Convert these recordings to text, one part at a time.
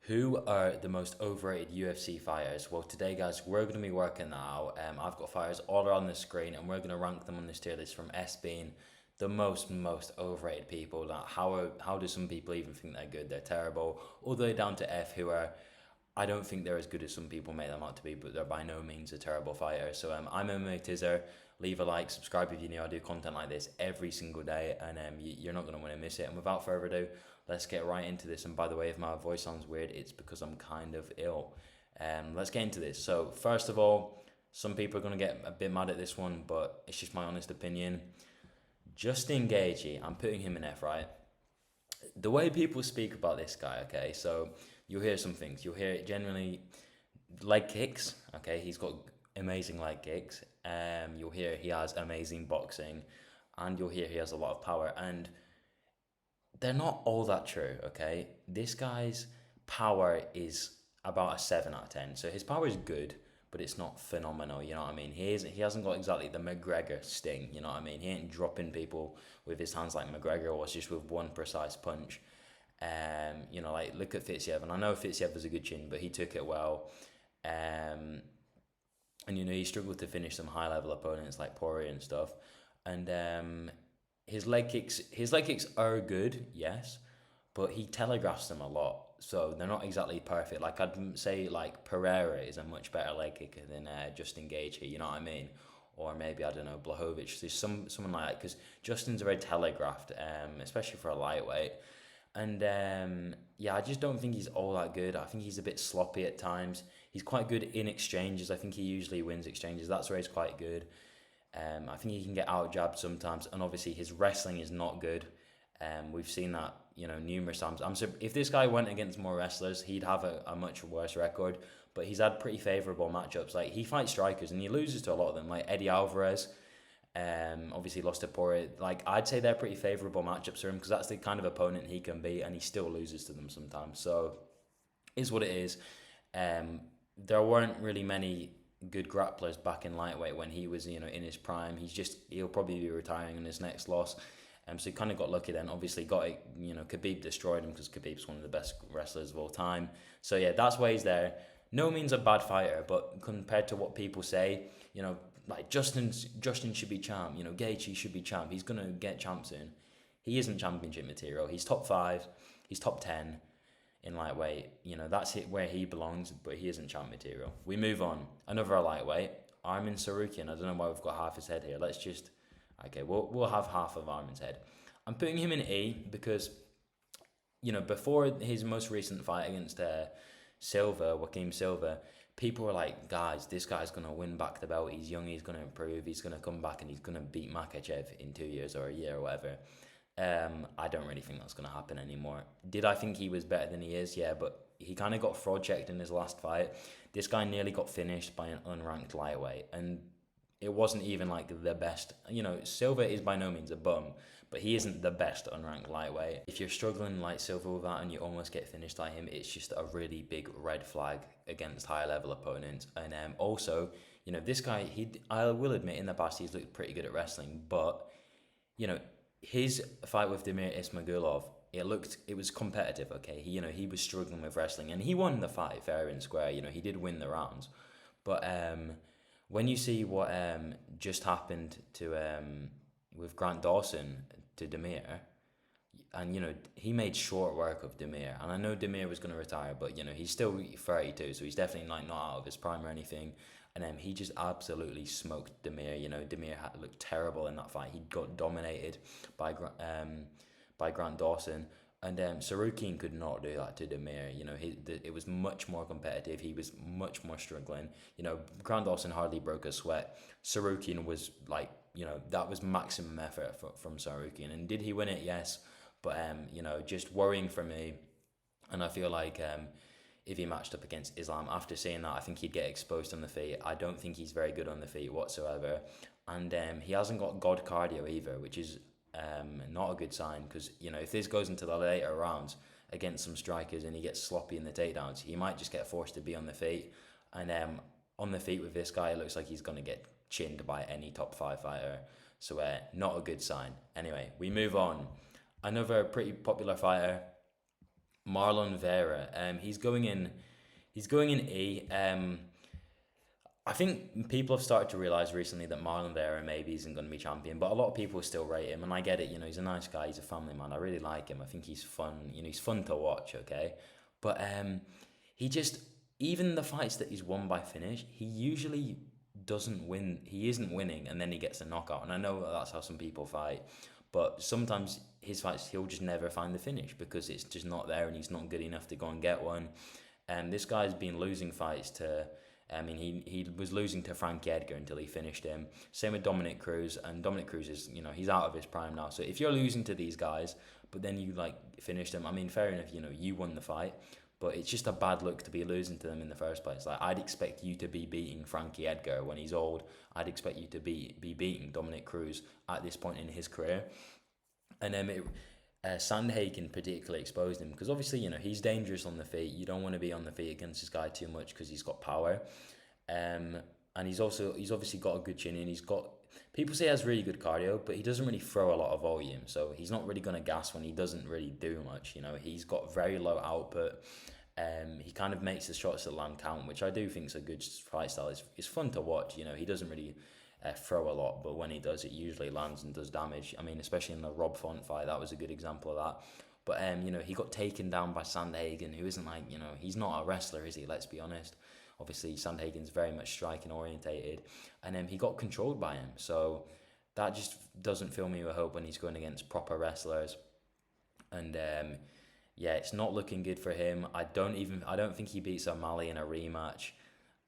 Who are the most overrated UFC fighters? Well, today, guys, we're going to be working that out. I've got fighters all around the screen, and we're going to rank them on this tier list from S being the most overrated people. Like, how do some people even think they're good? They're terrible. All the way down to F, who are, I don't think they're as good as some people make them out to be, but they're by no means a terrible fighter. So I'm MMA Tizzer. Leave a like, subscribe if you're new. I do content like this every single day, and you're not going to want to miss it. And without further ado, let's get right into this. And by the way, if my voice sounds weird, it's because I'm kind of ill. Let's get into this. So first of all, some people are going to get a bit mad at this one, but it's just my honest opinion. Justin Gaethje, I'm putting him in F, right? The way people speak about this guy, okay, so you'll hear some things. You'll hear it generally leg kicks, okay, he's got amazing leg kicks. You'll hear he has amazing boxing, and you'll hear he has a lot of power. And they're not all that true, okay? This guy's power is about a 7 out of 10. So his power is good, but it's not phenomenal, you know what I mean? He hasn't got exactly the McGregor sting, you know what I mean? He ain't dropping people with his hands like McGregor was, just with one precise punch. Like look at Fiziev, and I know Fiziev has a good chin, but he took it well. And he struggled to finish some high level opponents like Poirier and stuff. And his leg kicks are good, yes, but he telegraphs them a lot, so they're not exactly perfect. Like I'd say, like Pereira is a much better leg kicker than Justin Gaethje. You know what I mean? Or maybe I don't know, Blachowicz. There's someone like that, because Justin's very telegraphed, especially for a lightweight. And I just don't think he's all that good. I think he's a bit sloppy at times. He's quite good in exchanges. I think he usually wins exchanges. That's where he's quite good. I think he can get out jabbed sometimes, and obviously his wrestling is not good. We've seen that numerous times. If this guy went against more wrestlers, he'd have a much worse record. But he's had pretty favorable matchups. Like he fights strikers and he loses to a lot of them. Like Eddie Alvarez, obviously lost to Poirier. Like I'd say they're pretty favorable matchups for him, because that's the kind of opponent he can be, and he still loses to them sometimes. So is what it is. There weren't really many good grapplers back in lightweight when he was in his prime. He'll probably be retiring in his next loss. So he kind of got lucky then. Obviously got it. Khabib destroyed him, because Khabib's one of the best wrestlers of all time. So yeah, that's why he's there. No means a bad fighter, but compared to what people say, like Justin should be champ. Gaethje should be champ. He's gonna get champ soon. He isn't championship material. He's top 5. He's top 10 in lightweight. That's it where he belongs, but he isn't champ material. We move on. Another lightweight, Armin Sarukian. I don't know why we've got half his head here. We'll have half of Armin's head. I'm putting him in E because, before his most recent fight against Joaquim Silva, people were like, guys, this guy's going to win back the belt. He's young, he's going to improve, he's going to come back, and he's going to beat Makachev in 2 years or a year or whatever. I don't really think that's going to happen anymore. Did I think he was better than he is? Yeah, but he kind of got fraud checked in his last fight. This guy nearly got finished by an unranked lightweight, and it wasn't even like the best. Silva is by no means a bum, but he isn't the best unranked lightweight. If you're struggling like Silva with that and you almost get finished by him, it's just a really big red flag against higher level opponents. And also, this guy, I will admit in the past he's looked pretty good at wrestling, but his fight with Demir Ismagulov, it was competitive, okay? He was struggling with wrestling, and he won the fight fair and square. He did win the rounds. But when you see what just happened to with Grant Dawson to Demir, and he made short work of Demir, and I know Demir was going to retire, but he's still 32, so he's definitely not out of his prime or anything. And he just absolutely smoked Demir. Demir looked terrible in that fight. He got dominated by Grant Dawson. And Sarukian could not do that to Demir. It was much more competitive. He was much more struggling. Grant Dawson hardly broke a sweat. Sarukian was like, that was maximum effort from Sarukian. And did he win it? Yes. But, just worrying for me. And I feel like if he matched up against Islam, after seeing that, I think he'd get exposed on the feet. I don't think he's very good on the feet whatsoever. And he hasn't got god cardio either, which is not a good sign, because if this goes into the later rounds against some strikers and he gets sloppy in the takedowns, he might just get forced to be on the feet. And on the feet with this guy, it looks like he's going to get chinned by any top 5 fighter. So not a good sign. Anyway, we move on. Another pretty popular fighter, Marlon Vera. He's going in. He's going in E. I think people have started to realize recently that Marlon Vera maybe isn't going to be champion, but a lot of people still rate him, and I get it. You know, he's a nice guy. He's a family man. I really like him. I think he's fun. You know, he's fun to watch. Okay, but he just, even the fights that he's won by finish, he usually doesn't win. He isn't winning, and then he gets a knockout. And I know that that's how some people fight, but sometimes his fights he'll just never find the finish because it's just not there, and he's not good enough to go and get one. And this guy's been losing fights to. I mean, he was losing to Frankie Edgar until he finished him. Same with Dominic Cruz, and Dominic Cruz is, you know, he's out of his prime now. So if you're losing to these guys, but then you like finish them, I mean, fair enough, you know, you won the fight, but it's just a bad look to be losing to them in the first place. Like, I'd expect you to be beating Frankie Edgar when he's old. I'd expect you to be beating Dominic Cruz at this point in his career. And then Sandhagen particularly exposed him because obviously, you know, he's dangerous on the feet. You don't want to be on the feet against this guy too much because he's got power, and he's obviously got a good chin, and he's got, people say he has really good cardio, but he doesn't really throw a lot of volume, so he's not really going to gas when he doesn't really do much. You know, he's got very low output. He kind of makes the shots that land count, which I do think is a good fight style. It's fun to watch. You know, he doesn't really throw a lot, but when he does, it usually lands and does damage. I mean, especially in the Rob Font fight, that was a good example of that. But you know, he got taken down by Sandhagen, who isn't like, you know, he's not a wrestler, is he? Let's be honest. Obviously, Sandhagen's very much striking orientated, and he got controlled by him. So that just doesn't fill me with hope when he's going against proper wrestlers. And yeah, it's not looking good for him. I don't think he beats O'Malley in a rematch.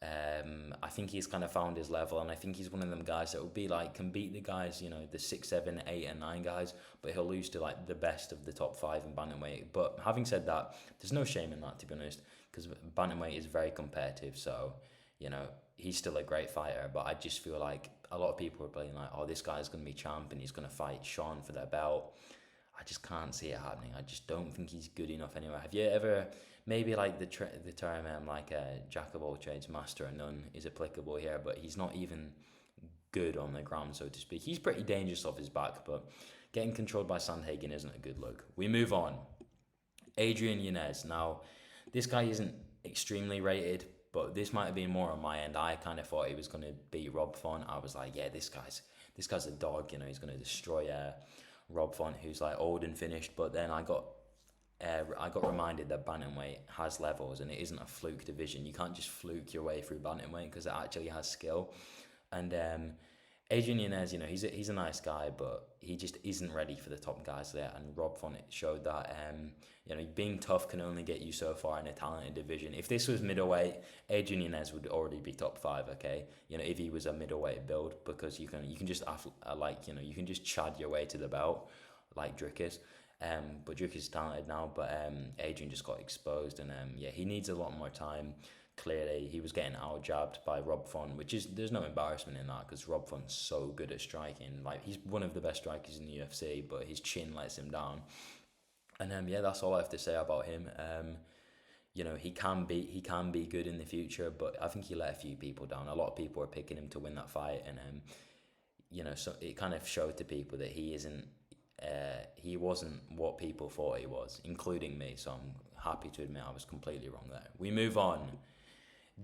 I think he's kind of found his level, and I think he's one of them guys that will be like, can beat the guys, you know, the 6, 7, 8, and 9 guys, but he'll lose to like the best of the top 5 in bantamweight. But having said that, there's no shame in that, to be honest, because bantamweight is very competitive. So, you know, he's still a great fighter, but I just feel like a lot of people are playing like, oh, this guy's going to be champ and he's going to fight Sean for their belt. I just can't see it happening. I just don't think he's good enough anyway. Have you ever, maybe like the term like jack of all trades, master of none is applicable here, but he's not even good on the ground, so to speak. He's pretty dangerous off his back, but getting controlled by Sandhagen isn't a good look. We move on. Adrian Yanez. Now, this guy isn't extremely rated, but this might have been more on my end. I kind of thought he was going to beat Rob Font. I was like, yeah, this guy's a dog. You know, he's going to destroy Rob Font, who's like old and finished. But then I got reminded that bantamweight has levels, and it isn't a fluke division. You can't just fluke your way through bantamweight because it actually has skill. And Adrian Yanez, you know, he's a nice guy, but he just isn't ready for the top guys there. And Rob Font showed that, you know, being tough can only get you so far in a talented division. If this was middleweight, Adrian Yanez would already be top 5. Okay, you know, if he was a middleweight build, because you can just like, you know, you can just chad your way to the belt like Dricus. But Dricus is talented now, but Adrian just got exposed, and yeah, he needs a lot more time. Clearly, he was getting out jabbed by Rob Font, which is, there's no embarrassment in that because Rob Font's so good at striking. Like, he's one of the best strikers in the UFC, but his chin lets him down. And yeah, that's all I have to say about him. You know, he can be good in the future, but I think he let a few people down. A lot of people were picking him to win that fight, and you know, so it kind of showed to people that he wasn't what people thought he was, including me. So I'm happy to admit I was completely wrong there. We move on.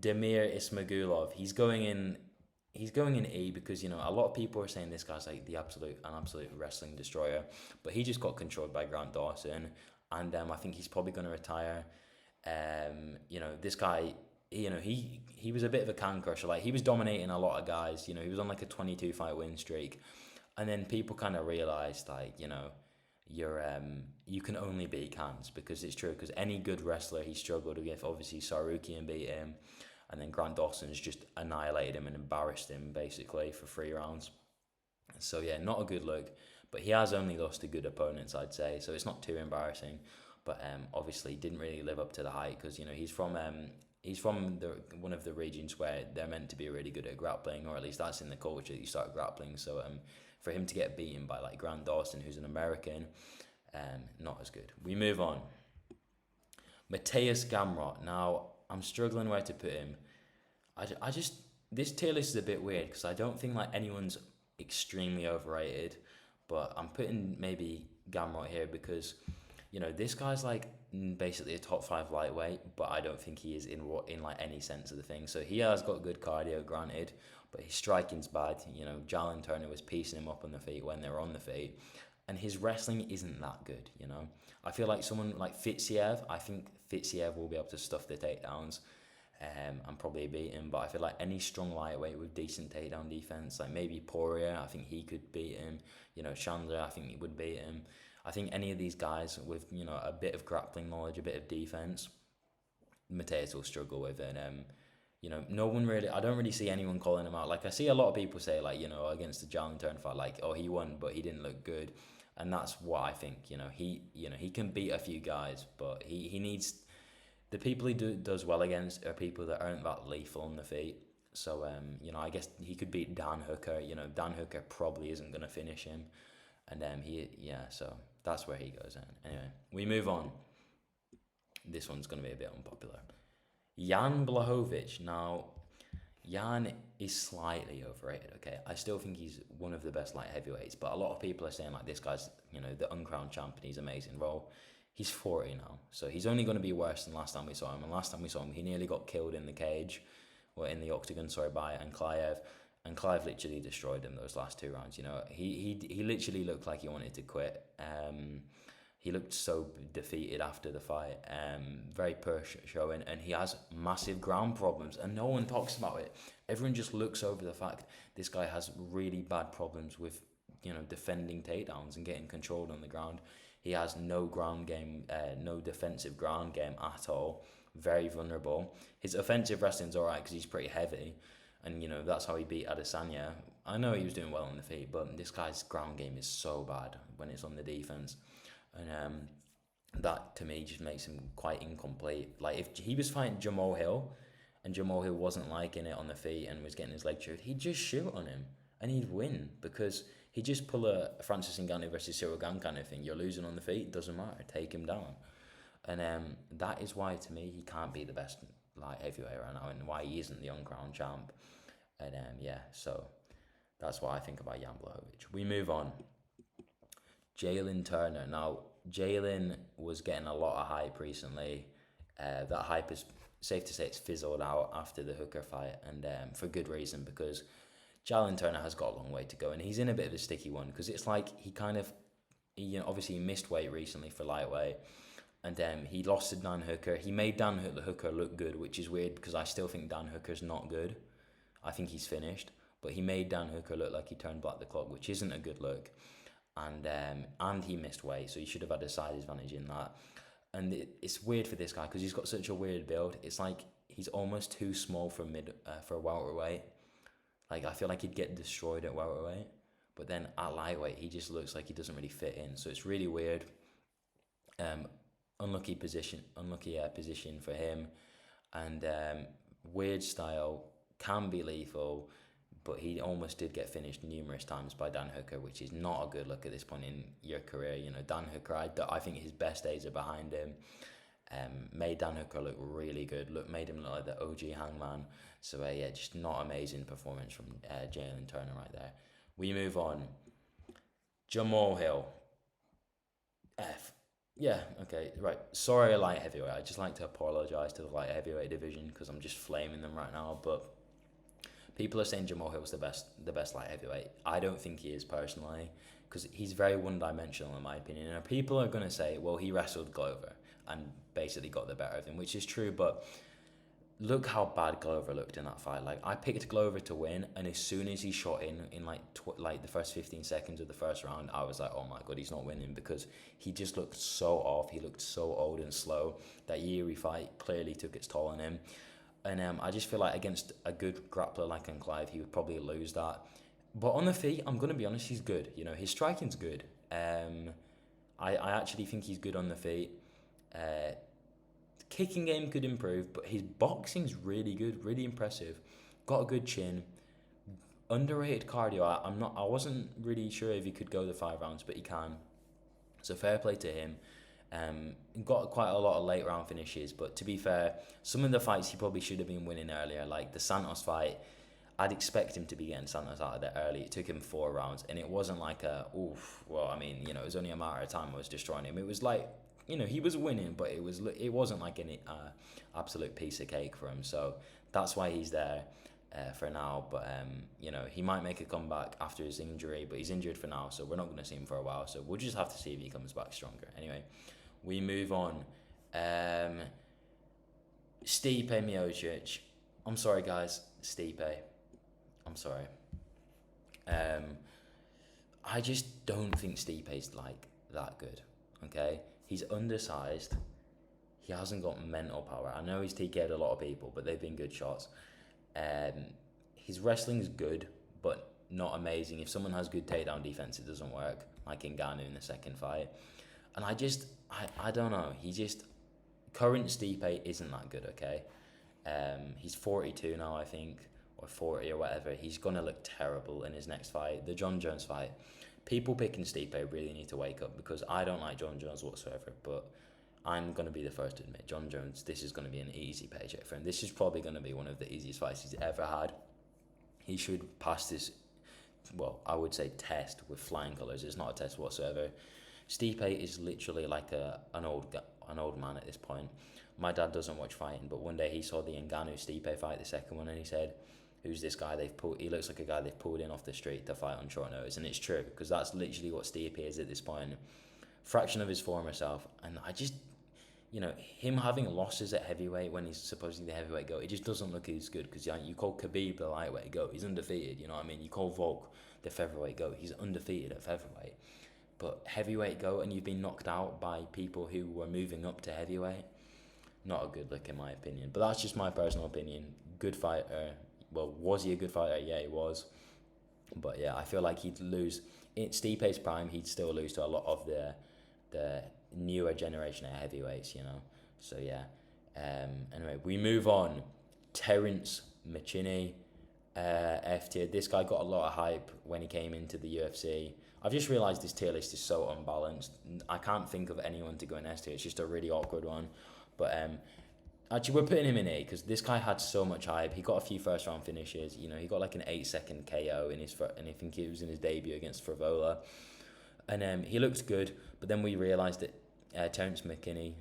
Damir Ismagulov. He's going in E because, you know, a lot of people are saying this guy's like an absolute wrestling destroyer, but he just got controlled by Grant Dawson, and I think he's probably going to retire. You know, this guy, you know, he was a bit of a can crusher. Like, he was dominating a lot of guys. You know, he was on like a 22 fight win streak, and then people kind of realized, like, you know, you can only beat cans, because it's true, because any good wrestler he struggled with. Obviously Sarukian beat him, and then Grant Dawson's just annihilated him and embarrassed him basically for 3 rounds. So yeah, not a good look, but he has only lost to good opponents, I'd say, so it's not too embarrassing. But obviously didn't really live up to the hype, because, you know, he's from one of the regions where they're meant to be really good at grappling, or at least that's in the culture that you start grappling. So for him to get beaten by like Grant Dawson, who's an American, not as good. We move on. Mateus Gamrot. Now, I'm struggling where to put him. I just, this tier list is a bit weird because I don't think like anyone's extremely overrated, but I'm putting maybe Gamrot here because, you know, this guy's like basically a top 5 lightweight, but I don't think he is in like any sense of the thing. So he has got good cardio, granted, but his striking's bad. You know, Jalen Turner was piecing him up on the feet when they were on the feet, and his wrestling isn't that good. You know, I feel like someone like Fiziev. I think Fiziev will be able to stuff the takedowns. And probably beat him, but I feel like any strong lightweight with decent takedown defense, like maybe Poirier, I think he could beat him. You know, Chandler, I think he would beat him. I think any of these guys with, you know, a bit of grappling knowledge, a bit of defense, Mateus will struggle with. And you know, no one really, I don't really see anyone calling him out. Like, I see a lot of people say, like, you know, against the Jalen Turner fight, like, oh, he won, but he didn't look good. And that's what I think. You know, he can beat a few guys, but he needs, the people he does well against are people that aren't that lethal on the feet. So, you know, I guess he could beat Dan Hooker. You know, Dan Hooker probably isn't going to finish him. And so that's where he goes in. Anyway, we move on. This one's going to be a bit unpopular. Jan Blachowicz. Now, Jan is slightly overrated, okay? I still think he's one of the best light heavyweights, but a lot of people are saying, like, this guy's, you know, the uncrowned champ and he's amazing. Well, he's 40 now, so he's only going to be worse than last time we saw him. And last time we saw him, he nearly got killed in the cage, or in the octagon, by Ankalaev. And Clive literally destroyed him those last 2 rounds. You know, he literally looked like he wanted to quit. He looked so defeated after the fight. Very poor showing, and he has massive ground problems, and no one talks about it. Everyone just looks over the fact this guy has really bad problems with, you know, defending takedowns and getting controlled on the ground. He has no ground game, no defensive ground game at all. Very vulnerable. His offensive wrestling's alright because he's pretty heavy. And, you know, that's how he beat Adesanya. I know he was doing well on the feet, but this guy's ground game is so bad when it's on the defense. And that, to me, just makes him quite incomplete. Like, if he was fighting Jamal Hill, and Jamal Hill wasn't liking it on the feet and was getting his leg chewed, he'd just shoot on him, and he'd win, because he'd just pull a Francis Ngannou versus Cyril Gane kind of thing. You're losing on the feet, doesn't matter, take him down. And that is why, to me, he can't be the best light heavyweight right now, and why he isn't the uncrowned champ. And so that's what I think about Jan Blachowicz. We move on. Jalen Turner. Now, Jalen was getting a lot of hype recently. That hype is, safe to say, it's fizzled out after the Hooker fight, and for good reason, because Jalen Turner has got a long way to go, and he's in a bit of a sticky one, because it's like he obviously missed weight recently for lightweight, and he lost to Dan Hooker. He made Dan Hooker look good, which is weird, because I still think Dan Hooker's not good. I think he's finished, but he made Dan Hooker look like he turned back the clock, which isn't a good look. And he missed weight, so he should have had a side advantage in that. And it's weird for this guy, because he's got such a weird build. It's like he's almost too small for for welterweight. Like, I feel like he'd get destroyed at welterweight, but then at lightweight he just looks like he doesn't really fit in. So it's really weird. Unlucky position for him, and weird style. Can be lethal, but he almost did get finished numerous times by Dan Hooker, which is not a good look at this point in your career. You know, Dan Hooker, I think his best days are behind him. Made Dan Hooker look really good. Made him look like the OG Hangman. So just not amazing performance from Jalen Turner right there. We move on. Jamal Hill. Yeah, okay, right. Sorry, light heavyweight. I'd just like to apologise to the light heavyweight division, because I'm just flaming them right now, but people are saying Jamal Hill's the best light heavyweight. I don't think he is, personally, because he's very one-dimensional in my opinion. And people are going to say, well, he wrestled Glover and basically got the better of him, which is true, but look how bad Glover looked in that fight. Like, I picked Glover to win, and as soon as he shot in the first 15 seconds of the first round, I was like, oh my god, he's not winning, because he just looked so off. He looked so old and slow. That Yuri fight clearly took its toll on him. And I just feel like against a good grappler like Clive, he would probably lose that. But on the feet, I'm going to be honest, he's good. You know, his striking's good. I actually think he's good on the feet. Kicking game could improve, but his boxing's really good, really impressive. Got a good chin. Underrated cardio. I wasn't really sure if he could go the 5 rounds, but he can. So fair play to him. Got quite a lot of late round finishes, but to be fair, some of the fights he probably should have been winning earlier, like the Santos fight. I'd expect him to be getting Santos out of there early. It took him 4 rounds, and it wasn't like it was only a matter of time I was destroying him. It was like, he was winning, but it wasn't like an absolute piece of cake for him. So that's why he's there for now. But he might make a comeback after his injury, but he's injured for now, so we're not going to see him for a while. So we'll just have to see if he comes back stronger. Anyway, we move on. Stipe Miocic. I'm sorry, guys. Stipe. I'm sorry. I just don't think Stipe's like that good. Okay, he's undersized. He hasn't got mental power. I know he's TK'd a lot of people, but they've been good shots. His wrestling is good, but not amazing. If someone has good takedown defense, it doesn't work. Like Ngannou in the second fight, and I don't know. Current Stipe isn't that good. Okay, he's 42 now, I think, or 40 or whatever. He's gonna look terrible in his next fight, the John Jones fight. People picking Stipe really need to wake up, because I don't like John Jones whatsoever, but I'm going to be the first to admit, John Jones, this is going to be an easy paycheck for him. This is probably going to be one of the easiest fights he's ever had. He should pass this, well, I would say test with flying colours. It's not a test whatsoever. Stipe is literally like an old man at this point. My dad doesn't watch fighting, but one day he saw the Ngannou Stipe fight, the second one, and he said, who's this guy he looks like a guy they've pulled in off the street to fight on short notice. And it's true, because that's literally what Stipe is at this point. Fraction of his former self. And I just, him having losses at heavyweight when he's supposedly the heavyweight GOAT, it just doesn't look as good, because you call Khabib the lightweight GOAT, he's undefeated, you know what I mean? You call Volk the featherweight GOAT, he's undefeated at featherweight. But heavyweight GOAT, and you've been knocked out by people who were moving up to heavyweight, not a good look in my opinion. But that's just my personal opinion. Good fighter. Well, was he a good fighter? Yeah, he was. But yeah, I feel like he'd lose. In Stipe's prime, he'd still lose to a lot of the newer generation of heavyweights, So yeah. Anyway, we move on. Terence McKinney, F tier. This guy got a lot of hype when he came into the UFC. I've just realised this tier list is so unbalanced. I can't think of anyone to go in S tier. It's just a really awkward one. But actually, we're putting him in A, because this guy had so much hype. He got a few first round finishes. He got like an 8-second KO and I think it was in his debut against Frivola. And he looked good, but then we realised that Terence McKinney,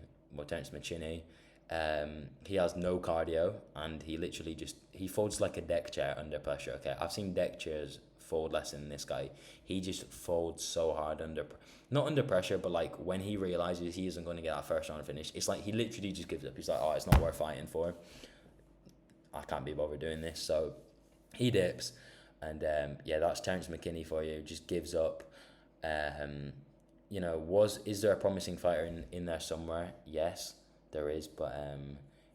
he has no cardio, and he literally he folds like a deck chair under pressure. Okay, I've seen deck chairs fold less than this guy. He just folds so hard not under pressure, but like when he realizes he isn't going to get that first round finish, it's like he literally just gives up. He's like, oh, it's not worth fighting for. I can't be bothered doing this. So he dips, and that's Terence McKinney for you. Just gives up. Is there a promising fighter in there somewhere? Yes, there is, but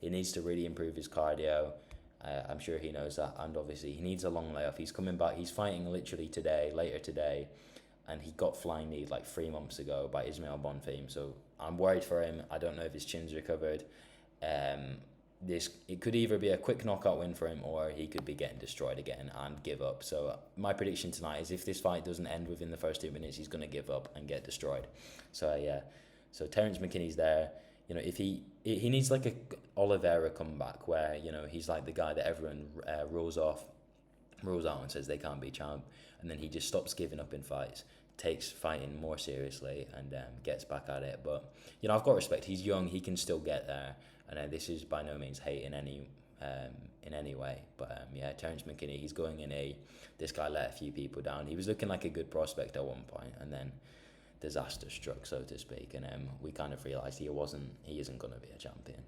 he needs to really improve his cardio. I'm sure he knows that, and obviously he needs a long layoff. He's coming back. He's fighting literally later today, and he got flying kneed like 3 months ago by Ismail Bonfim. So I'm worried for him. I don't know if his chin's recovered. It could either be a quick knockout win for him, or he could be getting destroyed again and give up. So my prediction tonight is if this fight doesn't end within the first 2 minutes, he's going to give up and get destroyed. So so Terence McKinney's there. If he needs like a Oliveira comeback where he's like the guy that everyone rules out and says they can't be champ, and then he just stops giving up in fights, takes fighting more seriously, and gets back at it. But I've got respect. He's young. He can still get there. And this is by no means hate in any way. But Terence McKinney, he's going in A. This guy let a few people down. He was looking like a good prospect at one point, and then disaster struck, so to speak, and we kind of realised he isn't going to be a champion.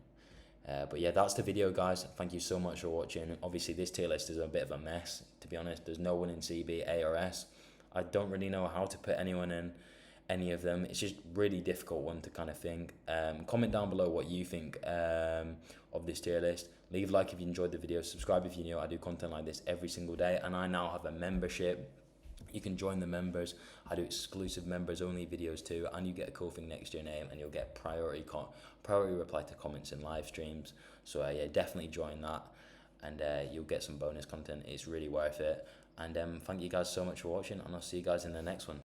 But yeah, that's the video, guys. Thank you so much for watching. Obviously, this tier list is a bit of a mess, to be honest. There's no one in CB, A or S. I don't really know how to put anyone in any of them. It's just really difficult one to kind of think. Comment down below what you think of this tier list. Leave a like if you enjoyed the video. Subscribe if you're new. I do content like this every single day, and I now have a membership. You can join the members. I do exclusive members only videos too, and you get a cool thing next to your name, and you'll get priority reply to comments in live streams. So definitely join that, and you'll get some bonus content. It's really worth it. And thank you guys so much for watching, and I'll see you guys in the next one.